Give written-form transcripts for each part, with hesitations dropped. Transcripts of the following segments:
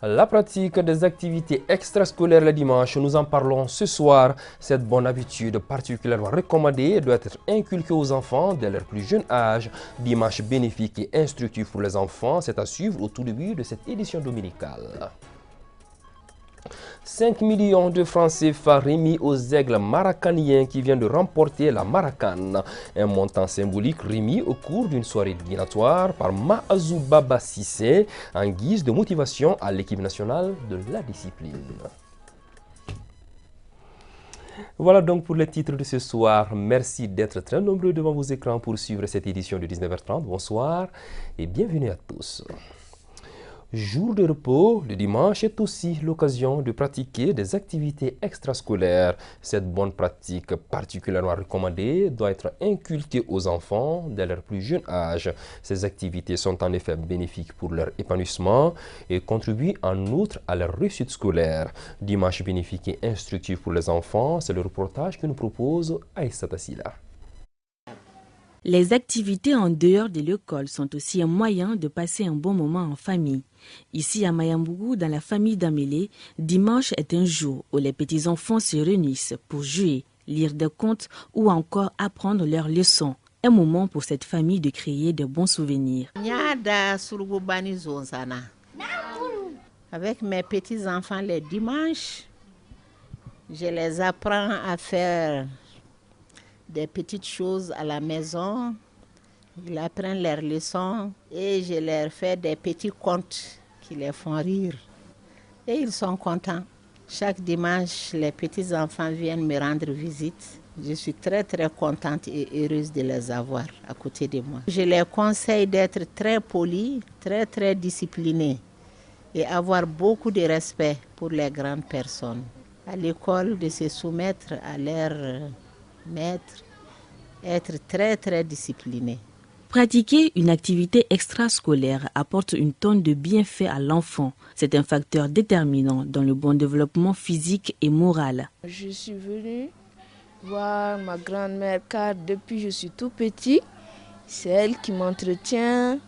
La pratique des activités extrascolaires le dimanche, nous en parlons ce soir. Cette bonne habitude particulièrement recommandée doit être inculquée aux enfants dès leur plus jeune âge. Dimanche bénéfique et instructif pour les enfants, c'est à suivre au tout début de cette édition dominicale. 5 millions de francs CFA remis aux aigles maracaniens qui viennent de remporter la Maracane. Un montant symbolique remis au cours d'une soirée dînatoire par Maazou Baba Sissé en guise de motivation à l'équipe nationale de la discipline. Voilà donc pour les titres de ce soir. Merci d'être très nombreux devant vos écrans pour suivre cette édition de 19h30. Bonsoir et bienvenue à tous. Jour de repos, le dimanche est aussi l'occasion de pratiquer des activités extrascolaires. Cette bonne pratique particulièrement recommandée doit être inculquée aux enfants dès leur plus jeune âge. Ces activités sont en effet bénéfiques pour leur épanouissement et contribuent en outre à leur réussite scolaire. Dimanche bénéfique et instructif pour les enfants, c'est le reportage que nous propose Aïssata Silla. Les activités en dehors de l'école sont aussi un moyen de passer un bon moment en famille. Ici à Mayambougou, dans la famille d'Amélé, dimanche est un jour où les petits-enfants se réunissent pour jouer, lire des contes ou encore apprendre leurs leçons. Un moment pour cette famille de créer de bons souvenirs. Avec mes petits-enfants les dimanches, je les apprends à faire des petites choses à la maison, ils apprennent leurs leçons et je leur fais des petits contes qui les font rire. Et ils sont contents. Chaque dimanche, les petits-enfants viennent me rendre visite. Je suis très contente et heureuse de les avoir à côté de moi. Je les conseille d'être très polis, très disciplinés et avoir beaucoup de respect pour les grandes personnes. À l'école, de se soumettre à leur maître, être très discipliné. Pratiquer une activité extrascolaire apporte une tonne de bienfaits à l'enfant. C'est un facteur déterminant dans le bon développement physique et moral. Je suis venue voir ma grand-mère car depuis que je suis tout petit, c'est elle qui m'entretient.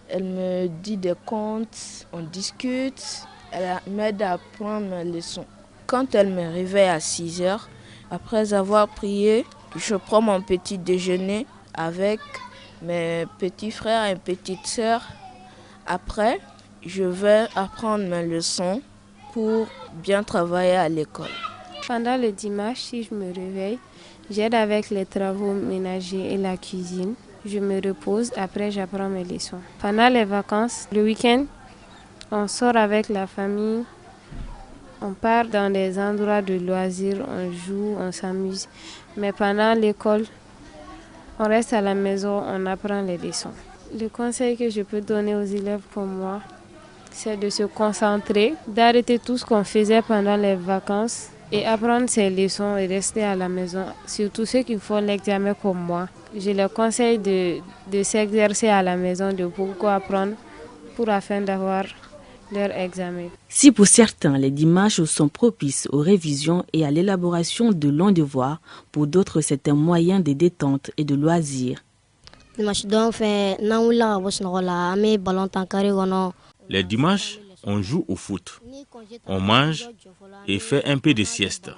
Elle me dit des contes, on discute, elle m'aide à apprendre mes leçons. Quand elle me réveille à 6 heures, après avoir prié, je prends mon petit déjeuner avec mes petits frères et petites sœurs. Après, je vais apprendre mes leçons pour bien travailler à l'école. Pendant le dimanche, si je me réveille, j'aide avec les travaux ménagers et la cuisine. Je me repose, après j'apprends mes leçons. Pendant les vacances, le week-end, on sort avec la famille. On part dans des endroits de loisirs, on joue, on s'amuse. Mais pendant l'école, on reste à la maison, on apprend les leçons. Le conseil que je peux donner aux élèves comme moi, c'est de se concentrer, d'arrêter tout ce qu'on faisait pendant les vacances et apprendre ses leçons et rester à la maison. Surtout ceux qui font l'examen comme moi. Je leur conseille de s'exercer à la maison, de beaucoup apprendre afin d'avoir leur examen. Si pour certains, les dimanches sont propices aux révisions et à l'élaboration de longs devoirs, pour d'autres, c'est un moyen de détente et de loisirs. Les dimanches, on joue au foot, on mange et fait un peu de sieste.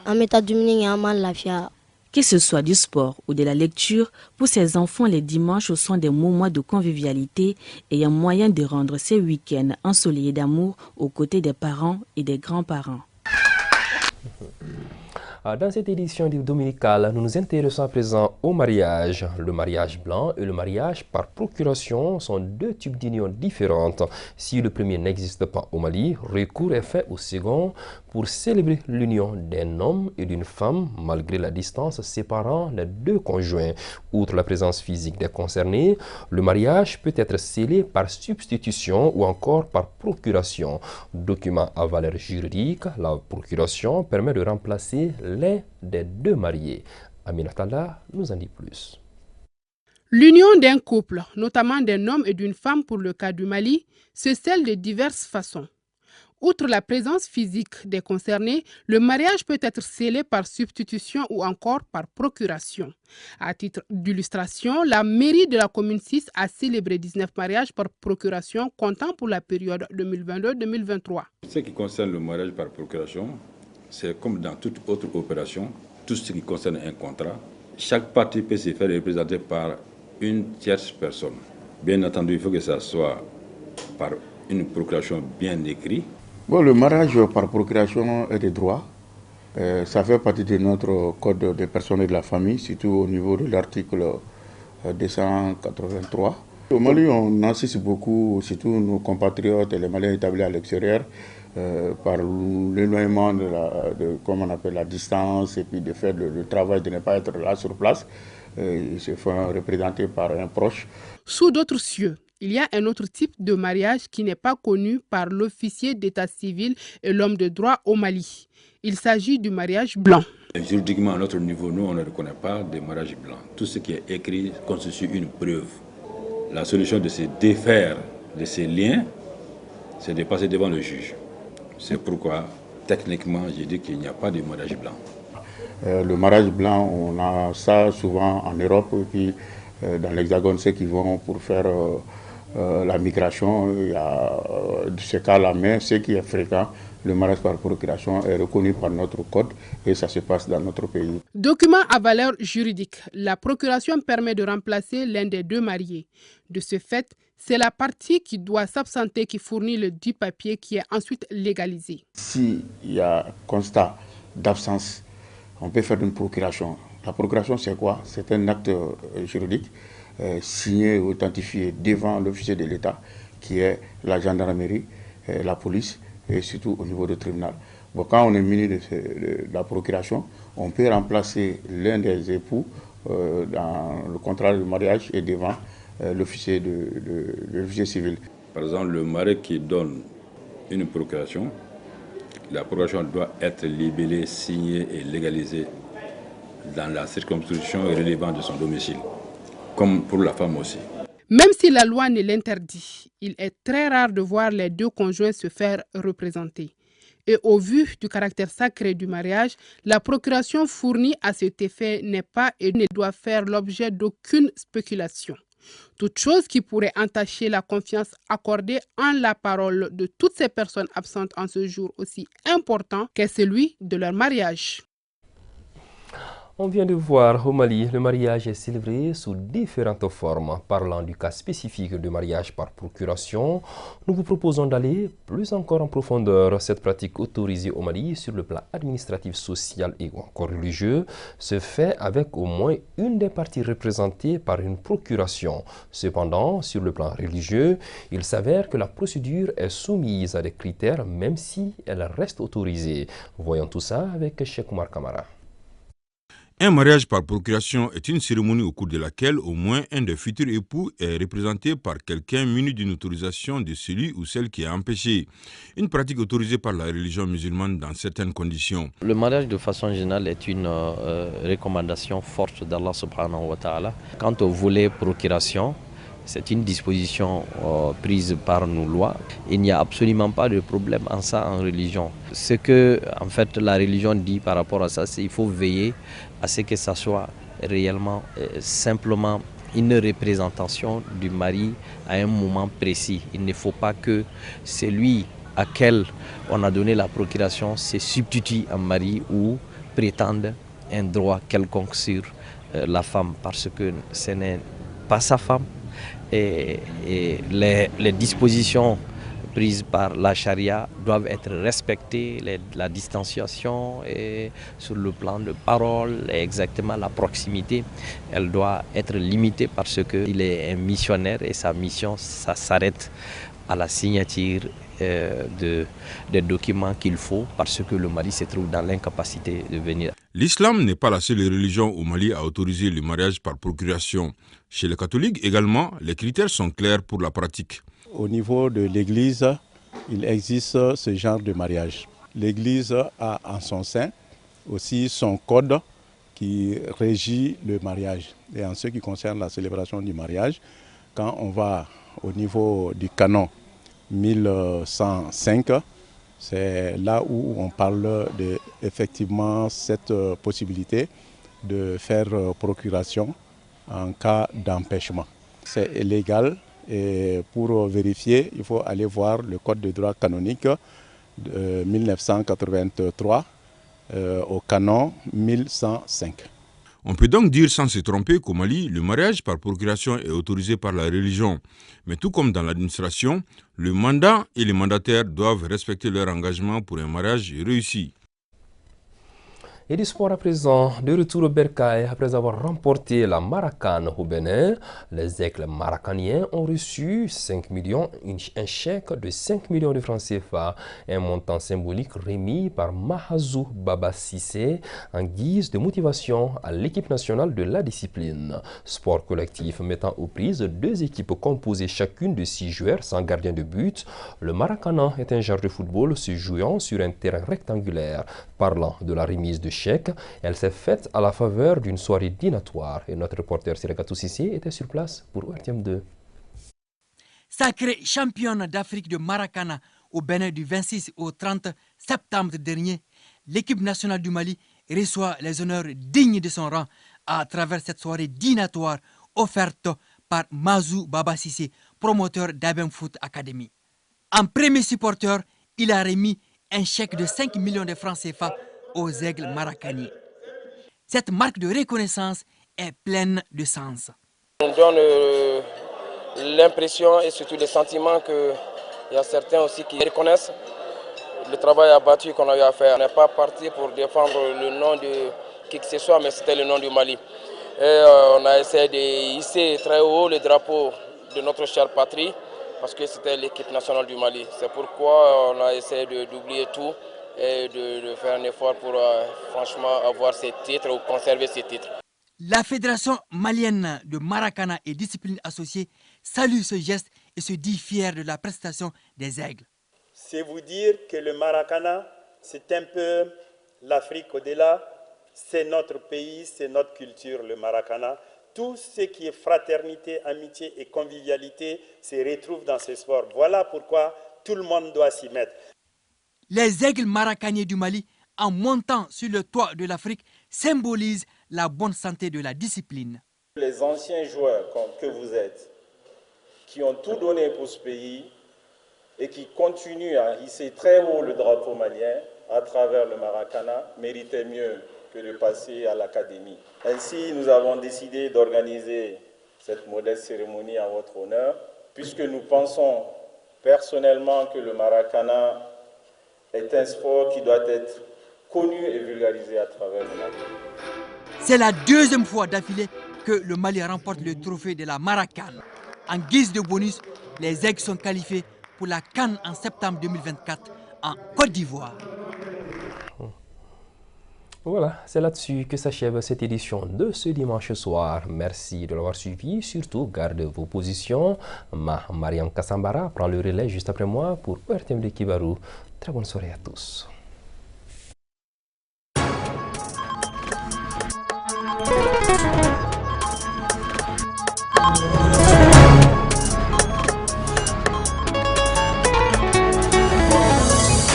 Que ce soit du sport ou de la lecture, pour ces enfants, les dimanches sont des moments de convivialité et un moyen de rendre ces week-ends ensoleillés d'amour aux côtés des parents et des grands-parents. Dans cette édition dominicale, nous nous intéressons à présent au mariage. Le mariage blanc et le mariage par procuration sont deux types d'unions différentes. Si le premier n'existe pas au Mali, recours est fait au second pour célébrer l'union d'un homme et d'une femme malgré la distance séparant les deux conjoints. Outre la présence physique des concernés, le mariage peut être scellé par substitution ou encore par procuration. Document à valeur juridique, la procuration permet de remplacer l'un des deux mariés. Aminatalla nous en dit plus. L'union d'un couple, notamment d'un homme et d'une femme pour le cas du Mali, se scelle de diverses façons. Outre la présence physique des concernés, le mariage peut être scellé par substitution ou encore par procuration. À titre d'illustration, la mairie de la commune 6 a célébré 19 mariages par procuration comptant pour la période 2022-2023. Ce qui concerne le mariage par procuration, c'est comme dans toute autre opération, tout ce qui concerne un contrat, chaque partie peut se faire représenter par une tierce personne. Bien entendu, il faut que ça soit par une procuration bien écrite. Bon, le mariage par procuration est des droits. Ça fait partie de notre code des personnes et de la famille, surtout au niveau de l'article 283. Au Mali, on insiste beaucoup, surtout nos compatriotes et les Maliens établis à l'extérieur, par l'éloignement de comme on appelle la distance, et puis de faire le travail de ne pas être là sur place. Ils se font représenter par un proche. Sous d'autres cieux, il y a un autre type de mariage qui n'est pas connu par l'officier d'état civil et l'homme de droit au Mali. Il s'agit du mariage blanc. Juridiquement, à notre niveau, nous, on ne reconnaît pas de mariage blanc. Tout ce qui est écrit constitue une preuve. La solution de se défaire de ces liens, c'est de passer devant le juge. C'est pourquoi, techniquement, j'ai dit qu'il n'y a pas de mariage blanc. Le mariage blanc, on a ça souvent en Europe, et puis dans l'Hexagone, ceux qui vont pour faire la migration, il y a ce cas-là, mais ce qui est fréquent, le mariage par procuration est reconnu par notre code et ça se passe dans notre pays. Document à valeur juridique, la procuration permet de remplacer l'un des deux mariés. De ce fait, c'est la partie qui doit s'absenter qui fournit le dit papier qui est ensuite légalisé. S'il y a constat d'absence, on peut faire une procuration. La procuration, c'est quoi? C'est un acte juridique signé et authentifié devant l'officier de l'État, qui est la gendarmerie, la police et surtout au niveau du tribunal. Bon, quand on est muni de la procuration, on peut remplacer l'un des époux dans le contrat de mariage et devant l'officier civil. Par exemple, le mari qui donne une procuration, la procuration doit être libellée, signée et légalisée dans la circonscription relevant de son domicile, comme pour la femme aussi. Même si la loi ne l'interdit, il est très rare de voir les deux conjoints se faire représenter. Et au vu du caractère sacré du mariage, la procuration fournie à cet effet n'est pas et ne doit faire l'objet d'aucune spéculation. Toute chose qui pourrait entacher la confiance accordée en la parole de toutes ces personnes absentes en ce jour aussi important qu'est celui de leur mariage. On vient de voir au Mali, le mariage est célébré sous différentes formes. Parlant du cas spécifique du mariage par procuration, nous vous proposons d'aller plus encore en profondeur. Cette pratique autorisée au Mali sur le plan administratif, social et encore religieux se fait avec au moins une des parties représentées par une procuration. Cependant, sur le plan religieux, il s'avère que la procédure est soumise à des critères même si elle reste autorisée. Voyons tout ça avec Cheikh Oumar Kamara. Un mariage par procuration est une cérémonie au cours de laquelle au moins un des futurs époux est représenté par quelqu'un muni d'une autorisation de celui ou celle qui est empêché. Une pratique autorisée par la religion musulmane dans certaines conditions. Le mariage de façon générale est une recommandation forte d'Allah subhanahu wa ta'ala. Quant au volet procuration, c'est une disposition prise par nos lois. Il n'y a absolument pas de problème en ça en religion. Ce que en fait la religion dit par rapport à ça, c'est qu'il faut veiller à ce que ça soit réellement simplement une représentation du mari à un moment précis. Il ne faut pas que celui à quel on a donné la procuration se substitue en mari ou prétende un droit quelconque sur la femme parce que ce n'est pas sa femme. Et les dispositions prises par la charia doivent être respectées, la distanciation et sur le plan de parole, et exactement la proximité, elle doit être limitée parce qu'il est un missionnaire et sa mission, ça s'arrête à la signature des documents qu'il faut parce que le mari se trouve dans l'incapacité de venir. L'islam n'est pas la seule religion au Mali à autoriser le mariage par procuration. Chez les catholiques également, les critères sont clairs pour la pratique. Au niveau de l'Église, il existe ce genre de mariage. L'Église a en son sein aussi son code qui régit le mariage. Et en ce qui concerne la célébration du mariage, quand on va au niveau du canon 1105, C'est là où on parle de effectivement cette possibilité de faire procuration en cas d'empêchement. C'est illégal et pour vérifier, il faut aller voir le code de droit canonique de 1983 au canon 1105. On peut donc dire sans se tromper qu'au Mali, le mariage par procuration est autorisé par la religion. Mais tout comme dans l'administration, le mandat et les mandataires doivent respecter leur engagement pour un mariage réussi. Et du sport à présent, de retour au Bercail, après avoir remporté la Maracane au Bénin, les aigles maracaniens ont reçu 5 millions, un chèque de 5 millions de francs CFA, un montant symbolique remis par Mahazou Baba Sissé en guise de motivation à l'équipe nationale de la discipline. Sport collectif mettant aux prises 2 équipes composées chacune de 6 joueurs sans gardien de but. Le Maracanan est un genre de football se jouant sur un terrain rectangulaire. Parlant de la remise de chèque, elle s'est faite à la faveur d'une soirée dînatoire et notre reporter Sirakatou Sissé était sur place pour ORTM 2. Sacrée championne d'Afrique de Maracana au Bénin du 26 au 30 septembre dernier, l'équipe nationale du Mali reçoit les honneurs dignes de son rang à travers cette soirée dînatoire offerte par Mazou Baba Sissé, promoteur d'Abem Foot Academy. En premier supporter, il a remis un chèque de 5 millions de francs CFA aux aigles maracaniers. Cette marque de reconnaissance est pleine de sens. On donne l'impression et surtout le sentiment qu'il y a certains aussi qui reconnaissent le travail abattu qu'on a eu à faire. On n'est pas parti pour défendre le nom de qui que ce soit, mais c'était le nom du Mali. Et on a essayé de hisser très haut le drapeau de notre chère patrie, parce que c'était l'équipe nationale du Mali. C'est pourquoi on a essayé d'oublier tout et de faire un effort pour franchement avoir ces titres ou conserver ces titres. La Fédération malienne de Maracana et disciplines associées salue ce geste et se dit fière de la prestation des aigles. C'est vous dire que le Maracana, c'est un peu l'Afrique au-delà, c'est notre pays, c'est notre culture, le Maracana. Tout ce qui est fraternité, amitié et convivialité se retrouve dans ce sport. Voilà pourquoi tout le monde doit s'y mettre. Les aigles maracaniers du Mali, en montant sur le toit de l'Afrique, symbolisent la bonne santé de la discipline. Les anciens joueurs que vous êtes, qui ont tout donné pour ce pays et qui continuent à hisser très haut le drapeau malien à travers le Maracana, méritaient mieux que de passer à l'académie. Ainsi, nous avons décidé d'organiser cette modeste cérémonie en votre honneur, puisque nous pensons personnellement que le Maracana est un sport qui doit être connu et vulgarisé à travers le Mali. C'est la deuxième fois d'affilée que le Mali remporte le trophée de la Maracane. En guise de bonus, les aigles sont qualifiés pour la CAN en septembre 2024 en Côte d'Ivoire. Voilà, c'est là-dessus que s'achève cette édition de ce dimanche soir. Merci de l'avoir suivi. Surtout, gardez vos positions. Mariam Kassambara prend le relais juste après moi pour ORTM de Kibarou. Très bonne soirée à tous.